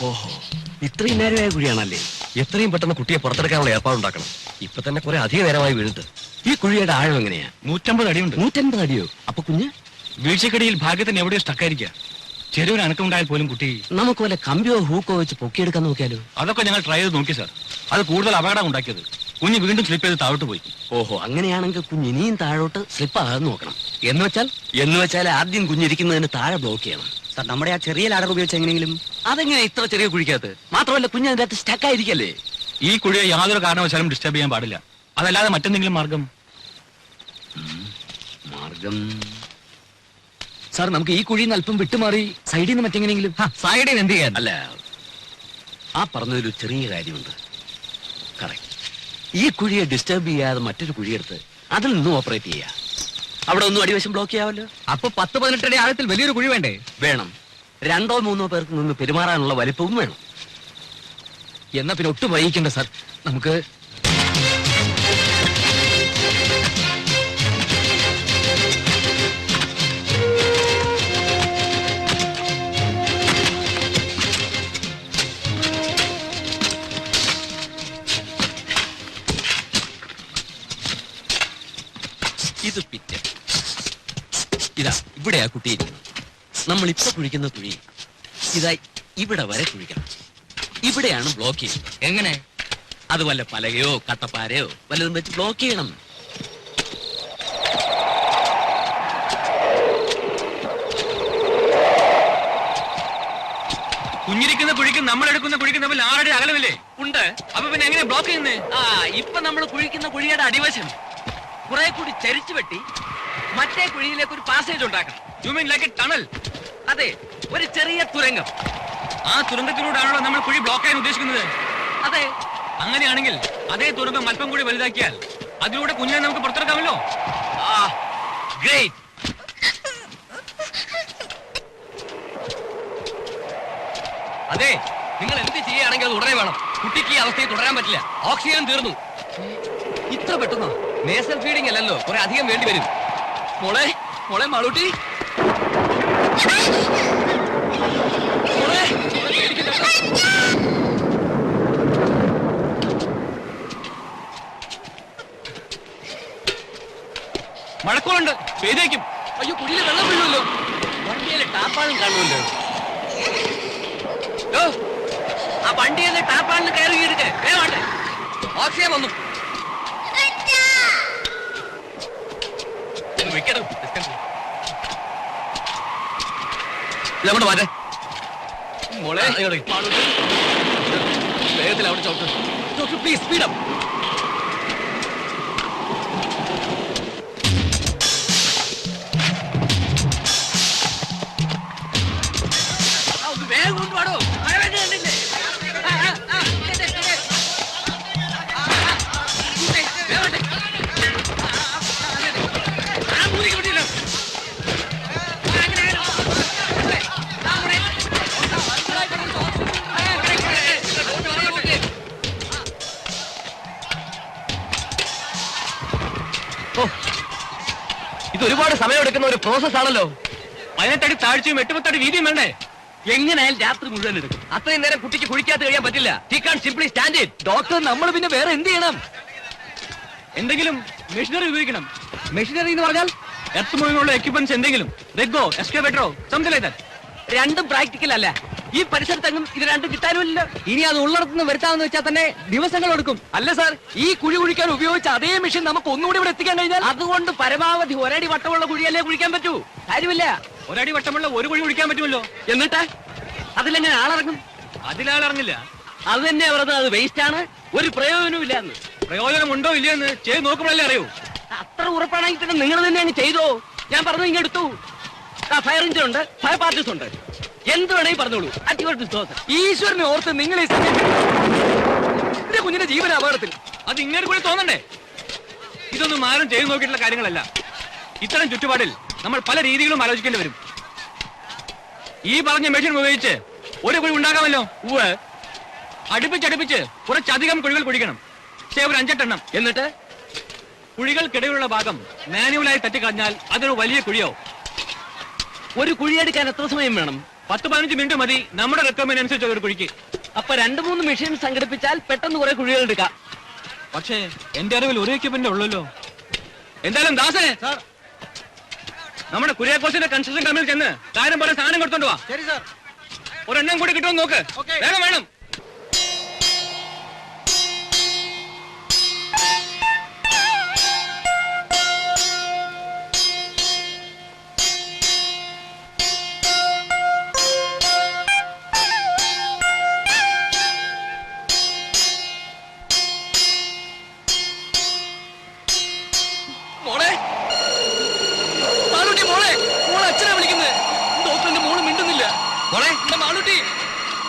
ഓഹോ, ഇത്രയും നേരമായ കുഴിയാണല്ലേ? എത്രയും പെട്ടെന്ന് കുട്ടിയെ പുറത്തെടുക്കാനുള്ള ഏർപ്പാടുണ്ടാക്കണം. ഇപ്പൊ തന്നെ കുറെ അധിക നേരമായി വീണിട്ട്. ഈ കുഴിയുടെ ആഴം എങ്ങനെയാ? 150 അടിയുണ്ട്. 150 അടിയോ? അപ്പൊ കുഞ്ഞ് വീഴ്ചക്കടിയിൽ ഭാഗ്യത്തിന് എവിടെയോ സ്റ്റക്കായിരിക്കുക. ചെരുവിന് അനക്കമുണ്ടായാൽ പോലും കുട്ടി. നമുക്ക് വല്ല കമ്പിയോ ഹൂക്കോ വെച്ച് പൊക്കിയെടുക്കാൻ നോക്കിയാലോ? അതൊക്കെ ഞങ്ങൾ ട്രൈ ചെയ്ത് നോക്കി സാർ. അത് കൂടുതൽ അപകടം ഉണ്ടാക്കിയത്. കുഞ്ഞ് വീണ്ടും സ്ലിപ്പ് ചെയ്ത് താഴോട്ട് പോയി. ഓഹോ, അങ്ങനെയാണെങ്കിൽ കുഞ്ഞ് ഇനിയും താഴോട്ട് സ്ലിപ്പ് ആകാതെ നോക്കണം. എന്ന് വെച്ചാൽ ആദ്യം കുഞ്ഞിരിക്കുന്നതിന് താഴെ ബ്ലോക്ക് ചെയ്യണം. സാർ, നമ്മുടെ ആ ചെറിയ ലാഡർ ഉപയോഗിച്ച് എങ്ങനെയെങ്കിലും. അതെങ്ങനെ ഇത്ര ചെറിയ കുഴിക്കകത്ത്? മാത്രമല്ല കുഞ്ഞ് അതിന്റെ അകത്ത് സ്റ്റക്കായിരിക്കല്ലേ? ഈ കുഴിയെ യാതൊരു കാരണവശാലും ഡിസ്റ്റർബ് ചെയ്യാൻ പാടില്ല. അതല്ലാതെ മറ്റെന്തെങ്കിലും മാർഗം? സാർ, നമുക്ക് ഈ കുഴിയിൽ നിന്ന് അല്പം വിട്ടുമാറി സൈഡിൽ നിന്ന് മറ്റെങ്ങനെയെങ്കിലും. സൈഡിൽ നിന്ന് എന്ത് ചെയ്യാൻ? അല്ല, ആ പറഞ്ഞതൊരു ചെറിയ കാര്യമുണ്ട്. കറക്റ്റ്. ഈ കുഴിയെ ഡിസ്റ്റർബ് ചെയ്യാതെ മറ്റൊരു കുഴിയെടുത്ത് അതിൽ നിന്നും ഓപ്പറേറ്റ് ചെയ്യാം. അവിടെ ഒന്നും അടിവശം ബ്ലോക്ക് ചെയ്യാമല്ലോ. അപ്പൊ 10-18 അടി ആഴത്തിൽ വലിയൊരു കുഴി വേണ്ടേ? വേണം. 2-3 പേർക്ക് നിന്ന് പെരുമാറാനുള്ള വലിപ്പവും വേണം. എന്നാ പിന്നെ ഒട്ടും വൈകിക്കണ്ട സാർ. നമുക്ക് ഇത് പിറ്റ്. ഇതാ ഇവിടെയാ കുട്ടിയിരിക്കുന്നത്. നമ്മൾ ഇപ്പൊ കുഴിക്കുന്ന കുഴി ഇതാ ഇവിടെ വരെ കുഴിക്കണം. ഇവിടെയാണ് ബ്ലോക്ക് ചെയ്യുന്നത്. എങ്ങനെ? അത് വല്ല പലകയോ കട്ടപ്പാരയോ വല്ലതും വെച്ച് ബ്ലോക്ക് ചെയ്യണം. കുഞ്ഞിരിക്കുന്ന കുഴിക്കും നമ്മൾ എടുക്കുന്ന കുഴിക്കും തമ്മിൽ 6 അടി അകലമില്ലേ? ഉണ്ട്. അപ്പൊ പിന്നെ എങ്ങനെ ബ്ലോക്ക് ചെയ്യുന്നേ? ഇപ്പൊ നമ്മൾ കുഴിക്കുന്ന കുഴിയുടെ അടിവശം കുറെ കൂടി ചരിച്ചു വെട്ടി മറ്റേ കുഴിയിലേക്ക് ഒരു പാസേജ് ഉണ്ടാക്കണം. You mean like A tunnel? അതെ, ഒരു ചെറിയ തുരങ്കം. ആ തുരങ്കത്തിലൂടെയാണല്ലോ നമ്മൾ കുഴി ബ്ലോക്ക് ചെയ്യാൻ ഉദ്ദേശിക്കുന്നത്. അതെ. അങ്ങനെയാണെങ്കിൽ അതേ തുരങ്കം അല്പം കൂടി വലുതാക്കിയാൽ അതിലൂടെ കുഞ്ഞിനെ നമുക്ക് പുറത്തെടുക്കാമല്ലോ. ഗ്രേറ്റ്. അതെ, നിങ്ങൾ എന്ത് ചെയ്യുകയാണെങ്കിൽ അത് ഉടനെ വേണം. കുട്ടിക്ക് ഈ അവസ്ഥയിൽ തുടരാൻ പറ്റില്ല. ഓക്സിജൻ തീർന്നു. ഇത്ര പെട്ടെന്നോ? നേസൽ ഫീഡിംഗ് അല്ലല്ലോ, കുറെ അധികം വേണ്ടി വരും. മോളെ മോളെ മാളൂട്ടി, മോളെ മഴക്കോളുണ്ട്, പെയ്തേക്കും. അയ്യോ, കുഴിയിൽ വെള്ളം വീഴുമല്ലോ. വണ്ടിയിലെ ടാപ്പാളും കാണുമല്ലോ. ആ വണ്ടിയിലെ ടാപ്പാളിന് കയറി എടുക്കേ വേണ്ടേ? ഓക്സിജൻ വന്നു. ഇതങ്ങോട്ട് മാറ്റേ. മോളെ വേഗത്തിൽ അവിടെ ചോട്ട്. Please speed up. വേഗം കൊണ്ടുപാടോ, മഴ വേണ്ടി കണ്ടില്ലേ? ഇത് ഒരുപാട് സമയമെടുക്കുന്ന ഒരു പ്രോസസ് ആണല്ലോ. 18 അടി താഴ്ചയും 8 അടി വീതിയും വേണ്ടേ? എങ്ങനെയായാലും രാത്രി മുഴുവൻ എടുക്കും. അത്രയും നേരം കുട്ടിക്ക് കുഴിക്കാത്ത കഴിയാൻ പറ്റില്ല. He can simply stand it. Doctor, നമ്മൾ പിന്നെ വേറെ എന്ത് ചെയ്യണം? എന്തെങ്കിലും മെഷീനറി ഉപയോഗിക്കണം. മെഷീനറി എന്ന് പറഞ്ഞാൽ എർത്ത് മൂവിങ്ങുള്ള എക്യുപ്മെന്റ്സ് എന്തെങ്കിലും, റെഗോ, എക്സ്കവേറ്ററോ, സംതിങ് ലൈക്ക് ദാറ്റ്. രണ്ടും പ്രാക്ടിക്കൽ അല്ല. ഈ പരിസരത്തെങ്ങും ഇത് രണ്ടും കിട്ടാനുമില്ല. ഇനി അത് ഉള്ളിടത്തുനിന്ന് വരുത്താമെന്ന് വെച്ചാൽ തന്നെ ദിവസങ്ങൾ എടുക്കും. അല്ല സാർ, ഈ കുഴി കുഴിക്കാൻ ഉപയോഗിച്ച അതേ മെഷീൻ നമുക്ക് ഒന്നുകൂടി ഇവിടെ എത്തിക്കാൻ കഴിഞ്ഞാൽ? അതുകൊണ്ട് പരമാവധി ഒരടി വട്ടമുള്ള കുഴിയല്ലേ കുഴിക്കാൻ പറ്റൂ. കാര്യമില്ല. ഒരടി വട്ടമുള്ള ഒരു കുഴി കുഴിക്കാൻ പറ്റുമല്ലോ. എന്നിട്ട് അതിലെങ്ങനെ ആളിറങ്ങും? അതിലാളിറങ്ങില്ല. അത് തന്നെ പറഞ്ഞത്, അത് വേസ്റ്റ് ആണ്, ഒരു പ്രയോജനവും ഇല്ല എന്ന്. പ്രയോജനം ഉണ്ടോ ഇല്ലയെന്ന് ചെയ്ത് നോക്കുമ്പോഴല്ലേ അറിയൂ. അത്ര ഉറപ്പാണെങ്കിൽ പിന്നെ നിങ്ങൾ തന്നെ അങ്ങ് ചെയ്തോ. ഞാൻ പറഞ്ഞു ഇങ്ങ് എടുത്തു. ഫയർ എഞ്ചിൻ ഉണ്ട്, ഫയർ പാർട്ടീസ് ഉണ്ട്, എന്ത് വേണമെങ്കിൽ പറഞ്ഞോളൂ. ഈശ്വരനെ ഓർത്ത് നിങ്ങൾ ഈ കുഞ്ഞിന്റെ ജീവന അപകടത്തിൽ. അത് ഇങ്ങനെ കൂടി തോന്നണ്ടേ? ഇതൊന്നും ആരും ചെയ്തു നോക്കിയിട്ടുള്ള കാര്യങ്ങളല്ല. ഇത്തരം ചുറ്റുപാടിൽ നമ്മൾ പല രീതികളും ആലോചിക്കേണ്ടി വരും. ഈ പറഞ്ഞ മെഷീൻ ഉപയോഗിച്ച് ഒരു കുഴി ഉണ്ടാക്കാമല്ലോ. അടുപ്പിച്ചടുപ്പിച്ച് കുറച്ചധികം കുഴികൾ കുഴിക്കണം. ഒരു 5-8 എണ്ണം. എന്നിട്ട് കുഴികൾക്കിടയിലുള്ള ഭാഗം മാനുവലായി തട്ടിക്കളഞ്ഞാൽ അതൊരു വലിയ കുഴിയോ. ഒരു കുഴിയെടുക്കാൻ എത്ര സമയം വേണം? 10-15 മിനിറ്റ് മതി നമ്മുടെ റിക്വയർമെന്റ് അനുസരിച്ച് ഒരു കുഴിക്ക്. അപ്പൊ 2-3 മെഷീൻ സംഘടിപ്പിച്ചാൽ പെട്ടെന്ന് കുറെ കുഴികൾ എടുക്കാം. പക്ഷേ എന്റെ അറിവിൽ ഒരു എക്യുപ്മെന്റ് ഉള്ളല്ലോ. എന്തായാലും ദാസേ, നമ്മുടെ കുര്യാക്കോസിന്റെ കൺസ്ട്രക്ഷൻ കമ്പനിയിൽ ചെന്ന് കാര്യം പോലെ സാധനം കൊടുത്തോണ്ട് വാ. ശരി സാർ. ഒരെണ്ണം കൂടി കിട്ടുമെന്ന് നോക്ക്. വേഗം വേണം. മോളെ മാളൂട്ടി, മോളെ മോളെ അച്ഛനാ വിളിക്കുന്നത്. ഡോക്ടറിന്റെ മോള് മിണ്ടുന്നില്ല. മോളെ എന്റെ മാളൂട്ടി,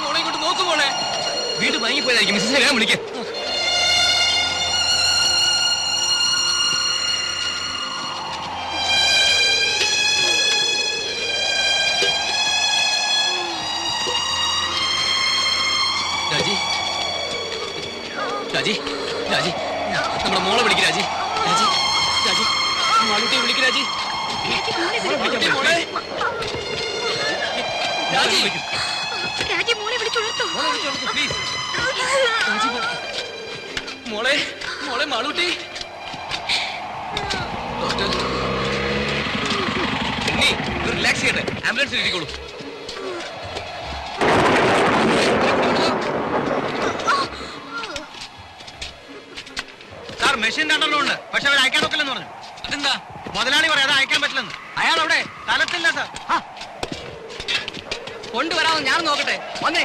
മോളെ ഇങ്ങോട്ട് നോക്കൂ. മോളെ വീട് വാങ്ങിപ്പോയതായിരിക്കും. മിസ്സിനെ വേഗം വിളിക്കാം. രാജി, രാജി, രാജി, നമ്മുടെ മോളെ വിളിക്ക് രാജി. രാജി, രാജി, മാളൂട്ടിയെ വിളിക്ക് രാജി. മോളെ രാജി, പ്ലീസ്. മോളെ, മോളെ മാളൂട്ടി. ഡോക്ടർ നീ റിലാക്സ് ചെയ്യട്ടെ. ആംബുലൻസിൽ ഇരിക്കോളൂ. സാർ മെഷീൻ രണ്ടെണ്ണം ഉണ്ട്, പക്ഷെ അവർ അയക്കാൻ നോക്കില്ലെന്ന് പറഞ്ഞു. അതെന്താ? മുതലാളി പറയാതെ അയക്കാൻ പറ്റില്ലെന്ന്. അയാൾ അവിടെ സ്ഥലത്തില്ല സാർ. കൊണ്ടുവരാമെന്ന് ഞാൻ നോക്കട്ടെ. വന്നേ.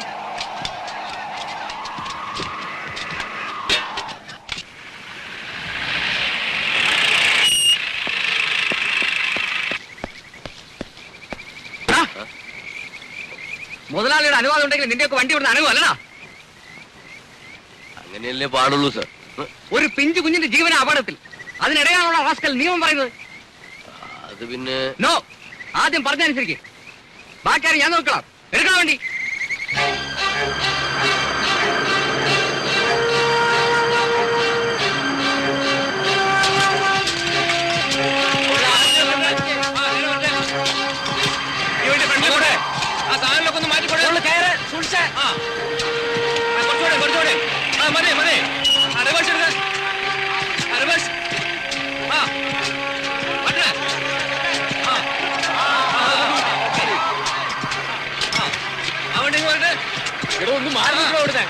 മുതലാളിയുടെ അനുവാദം ഉണ്ടെങ്കിൽ നിന്റെയൊക്കെ വണ്ടി ഇവിടുന്ന് അനുവല്ലടാ. അങ്ങനെയല്ലേ പാടുള്ളൂ സർ. ഒരു പിഞ്ചു കുഞ്ഞിന്റെ ജീവന അപകടത്തിൽ അതിനിടയാണുള്ള റാസ്കൽ നിയമം പറയുന്നത്. അത് പിന്നെ നോ, ആദ്യം പറഞ്ഞനുസരിക്ക്. ബാക്കിയാരും ഞാൻ നോക്കണം. എടുക്കാൻ വേണ്ടി ആ സാധനങ്ങളൊക്കെ ഒന്ന് മാറ്റിക്കൊടേ. കയറ് സൂക്ഷിച്ച്. കുറച്ചുകൂടെ. മതി മതി. റിവേഴ്സ് എടുക്ക. റിവേഴ്സ്. അവിടെ ഇങ്ങോട്ട് ഇവിടെ ഒന്ന് മാറി നിൽക്കണം. ഇവിടുത്തെ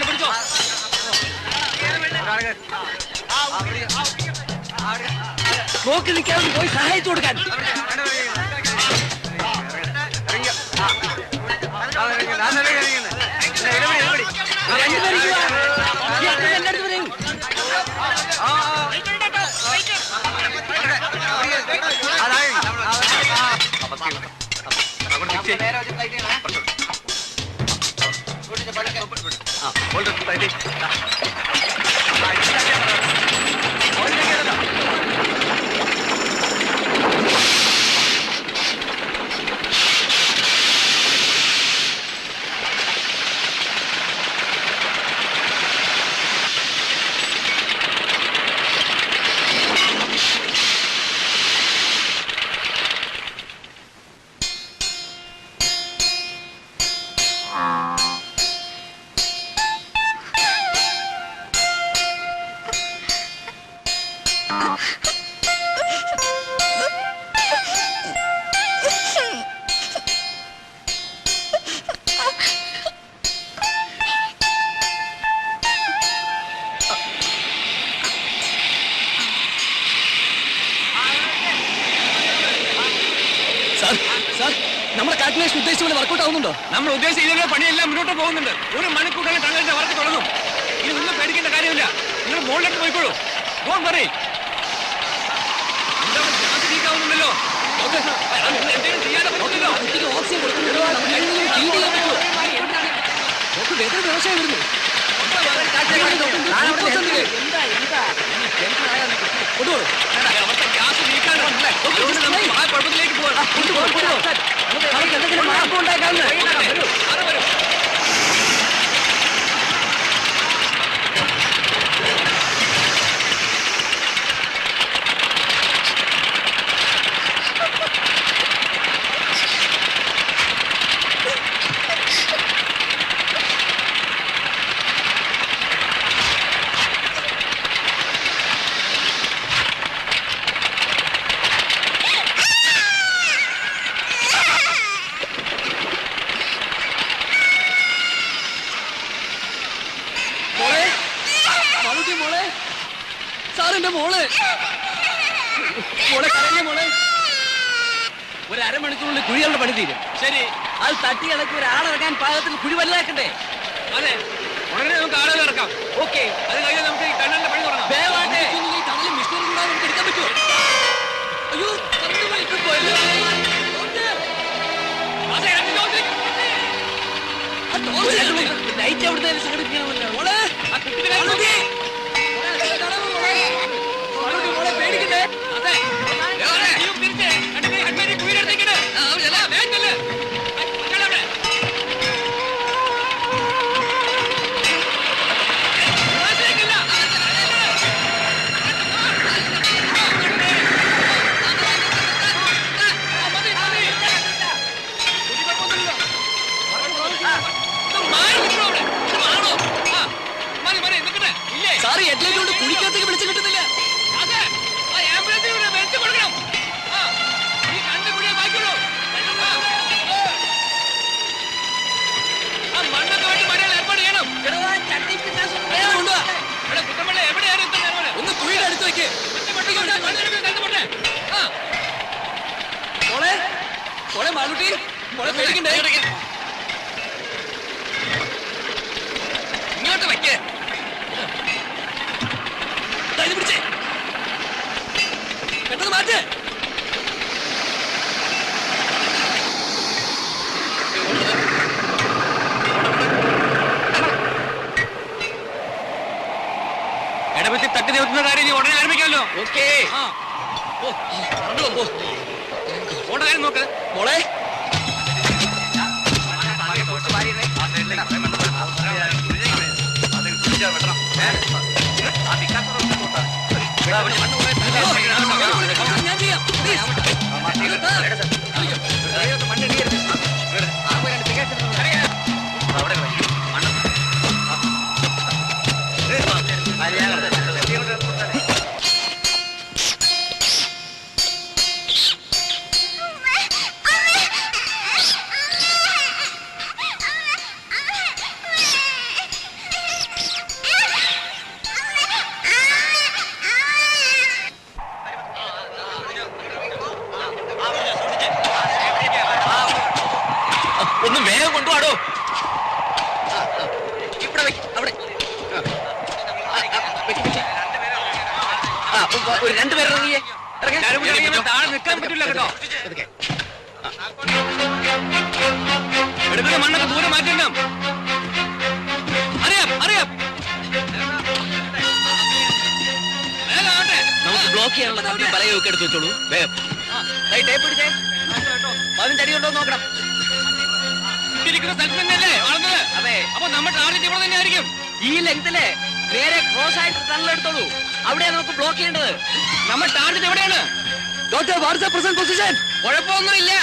പിടിച്ചോ. നോക്കി നിൽക്കാതെ പോയി സഹായിച്ചു കൊടുക്കാൻ. നമ്മുടെ കാൽക്കുലേഷൻ ഉദ്ദേശിച്ച പോലെ വർക്കൗട്ട് ആവുന്നുണ്ടോ? നമ്മൾ ഉദ്ദേശിച്ച പണിയെല്ലാം മുന്നോട്ട് പോകുന്നുണ്ട്. 1 മണിക്കൂറിൽ തങ്ങളുടെ വർക്ക് തുടങ്ങും. ഇനി ഒന്നും പേടിക്കേണ്ട കാര്യമില്ല. നിങ്ങൾ മുകളിലേക്ക് പോയിക്കോളൂ. പോകാൻ പറയും. എന്താണ് ഗ്യാസ് ലീക്ക് ആവുന്നുണ്ടല്ലോ. എന്തെങ്കിലും ചെയ്യാതെ പറ്റില്ലല്ലോ. ഓക്സിജൻ കൊടുക്കുന്നുണ്ടോ? വേദന വ്യവസായം വരുന്നു. അവിടുത്തെ ഗ്യാസ് ലീക്കാണ്. ആ കുഴപ്പത്തിലേക്ക് പോകാം. അവർക്ക് എന്തെങ്കിലും മാർഗം ഉണ്ടാക്കാവുന്ന. മോളെ കരയല്ലേ മോളെ. ഒരു അരമണിക്കൂറിൽ കുഴികളുടെ പണി തീരും. ശരി, അത് തട്ടി ഇളക്കി ഒരാളിറങ്ങാൻ പാകത്തിന് കുഴി വലുതാക്കണ്ടേ? അതെ, ഉടനെ നമുക്ക് ആളുകൾ ഇറക്കാം. ഓക്കെ, അത് കഴിഞ്ഞാൽ നമുക്ക് ഈ ടണലിന്റെ പണി തുടങ്ങാം. വേവാട്ടെ. ഈ ടണലിൽ മിസ്റ്റർ കൂടാതെ നമുക്ക് എടുക്കാൻ പറ്റുമോ? അയ്യോ, കറണ്ട് പോയി പോയല്ലോ. അതെ, രണ്ട് ജോലി. ലൈറ്റ് അവിടുത്തെ സംഘടിപ്പിക്കാമല്ലോ. മോളെ ആ കുട്ടിയുടെ കാര്യം നോക്കി. മോളെ പേടിക്കണ്ടേ? അതെ, നീയും തിരിച്ച് രണ്ടുപേരും ഹെഡ്മാരി കുഴിയിലെടുത്തേക്കിട്. വേഗം ചെല്ല്. മറ്റേ അവിടെ. ഉള്ളാസിലേക്കില്ല. മതി, മതി. ഒരു കുഴപ്പമൊന്നുമില്ലല്ലോ. ഇത് മാറി നിൽക്കണോ അവിടെ? ഇത് മാറണോ? ആ, മതി, മതി, നിൽക്കട്ടെ. ഇല്ലേ? സാറ് ഹെഡ്ലൈറ്റ് കൊണ്ട് കുഴിക്കകത്തേക്ക് വിളിച്ചു കിട്ടുന്നില്ല. അതെ, ആ ആംബുലൻസിന് ഇവിടെ വെളിച്ചം കൊടുക്കണം. ആ, ഈ രണ്ട് കുഴിയെ ബാക്കിയുള്ളൂ. ആ മണ്ണൊക്കെ വേണ്ടി മഴയിൽ ഏർപ്പാട് ചെയ്യണം. കൊണ്ടുവാ. ഇവിടെ കുട്ടമ്പള്ളി എവിടെയാണ് ഇത്ര നേരം? ഒന്ന് കുഴിയുടെ അടുത്ത് വെക്ക്. ആ, മോളെ മോളെ മാളുട്ടി, മോളെ പേടിക്കണ്ടേ? ഇങ്ങോട്ട് വയ്ക്ക്. ദാ ഇത് പിടിച്ചേ. പെട്ടെന്ന് മാറ്റ്. ഇടപെത്തി തട്ടി നിവർത്തുന്ന കാര്യം ഇനി ഉടനെ ആരംഭിക്കാമല്ലോ. ഓക്കേ. ആ, ഓ, കറണ്ട് വന്നു. ഓടെ കാര്യം നോക്ക്. മോളെ ഞാൻ ചെയ്യാം. Please. ഒന്ന് വേഗം കൊണ്ടുപോടോ. ഇവിടെ വെക്ക്, അവിടെ. ഒരു രണ്ടുപേർ ഇറങ്ങിയേ. എല്ലാവരും കൂടി ഇറങ്ങിയാൽ താഴെ നിൽക്കാൻ പറ്റില്ല കേട്ടോ. എടുക്കുന്ന മണ്ണൊക്കെ ദൂരെ മാറ്റണം. അറിയാം, അറിയാം. വേഗം ആവട്ടെ. നമുക്ക് ബ്ലോക്ക് ചെയ്യാനുള്ള കമ്പി പലയൊക്കെ എടുത്ത് വെച്ചോളൂ. വേഗം. ടേപ്പ് പിടിച്ചേ. 15 അടി ഉണ്ടോ നോക്കണം. ഇരിക്കുന്ന സ്ഥലത്ത് തന്നെയല്ലേ വളർന്നത്? അതെ. അപ്പൊ നമ്മുടെ ടാർഗറ്റ് ഇവിടെ തന്നെ ആയിരിക്കും. ഈ ലെങ്തില് നേരെ ക്രോസ് ആയിട്ട് ടണൽ എടുത്തോളൂ. അവിടെയാണ് നമുക്ക് ബ്ലോക്ക് ചെയ്യേണ്ടത്. നമ്മുടെ ടാർഗറ്റ് എവിടെയാണ്? ഡോക്ടർ വാട്സ് പ്രസന്റ് പൊസിഷൻ? കുഴപ്പമൊന്നുമില്ല.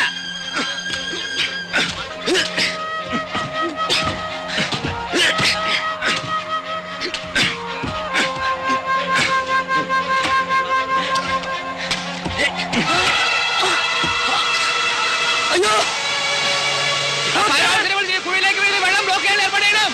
അയ്യോ, കുഴിയിലേക്ക് വീണ് വെള്ളം ബ്ലോക്ക് ചെയ്യാൻ ഏർപ്പാട് ചെയ്യണം.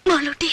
മാളൂട്ടി